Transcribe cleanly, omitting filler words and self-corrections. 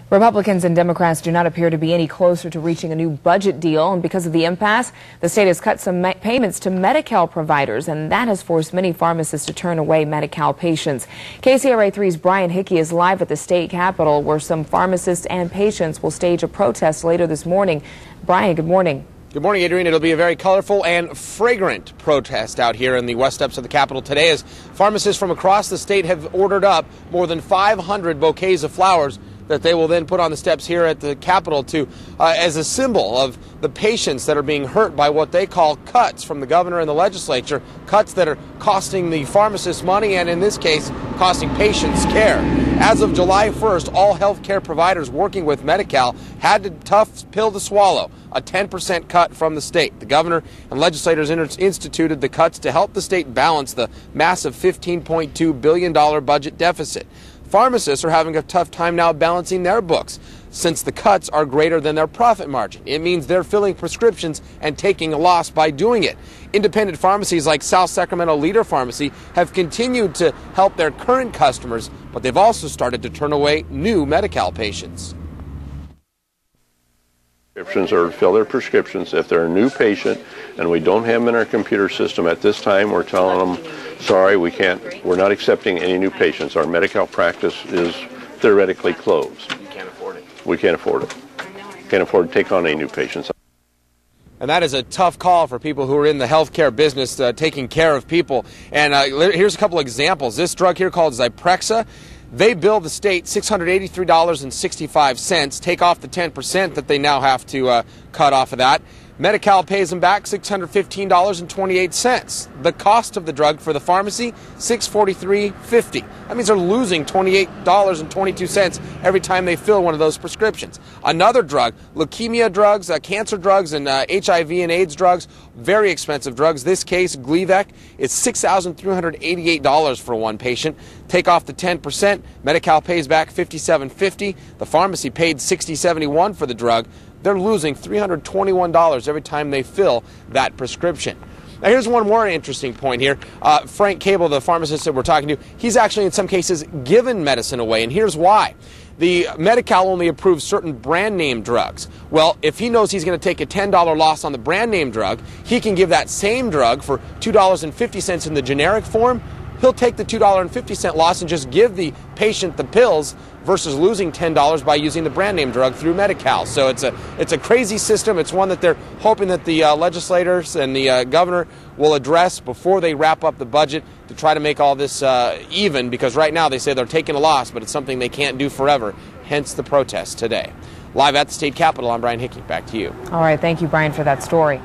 Republicans and Democrats do not appear to be any closer to reaching a new budget deal, and because of the impasse, the state has cut some payments to Medi-Cal providers, and that has forced many pharmacists to turn away Medi-Cal patients. KCRA 3's Brian Hickey is live at the state capitol, where some pharmacists and patients will stage a protest later this morning. Brian, good morning. Good morning, Adrienne. It'll be a very colorful and fragrant protest out here in the west steps of the Capitol today, as pharmacists from across the state have ordered up more than 500 bouquets of flowers that they will then put on the steps here at the Capitol to as a symbol of the patients that are being hurt by what they call cuts from the governor and the legislature, cuts that are costing the pharmacists money and, in this case, costing patients care. As of July 1st, all health care providers working with Medi-Cal had a tough pill to swallow, a 10% cut from the state. The governor and legislators instituted the cuts to help the state balance the massive $15.2 billion budget deficit. Pharmacists are having a tough time now balancing their books, since the cuts are greater than their profit margin. It means they're filling prescriptions and taking a loss by doing it. Independent pharmacies like South Sacramento Leader Pharmacy have continued to help their current customers, but they've also started to turn away new Medi-Cal patients. Prescriptions or fill their prescriptions. If they're a new patient and we don't have them in our computer system at this time, we're telling them, sorry, we're not accepting any new patients. Our Medi-Cal practice is theoretically closed. You can't afford it. We can't afford it. Can't afford to take on any new patients. And that is a tough call for people who are in the healthcare business, taking care of people. And here's a couple examples. This drug here called Zyprexa, they bill the state $683.65, take off the 10% that they now have to cut off of that. Medi-Cal pays them back $615.28. The cost of the drug for the pharmacy, $643.50. That means they're losing $28.22 every time they fill one of those prescriptions. Another drug, leukemia drugs, cancer drugs, and HIV and AIDS drugs, very expensive drugs. This case, Gleevec, is $6,388 for one patient. Take off the 10%, Medi-Cal pays back $57.50. The pharmacy paid $60.71 for the drug. They're losing $321 every time they fill that prescription. Now, here's one more interesting point here. Frank Cable, the pharmacist that we're talking to, he's actually in some cases given medicine away, and here's why. The Medi-Cal only approves certain brand name drugs. Well, if he knows he's going to take a $10 loss on the brand name drug, he can give that same drug for $2.50 in the generic form. He'll take the $2.50 loss and just give the patient the pills versus losing $10 by using the brand name drug through Medi-Cal. So it's a crazy system. It's one that they're hoping that the legislators and the governor will address before they wrap up the budget to try to make all this even, because right now they say they're taking a loss, but it's something they can't do forever, hence the protest today. Live at the state capitol, I'm Brian Hickey. Back to you. All right, thank you, Brian, for that story.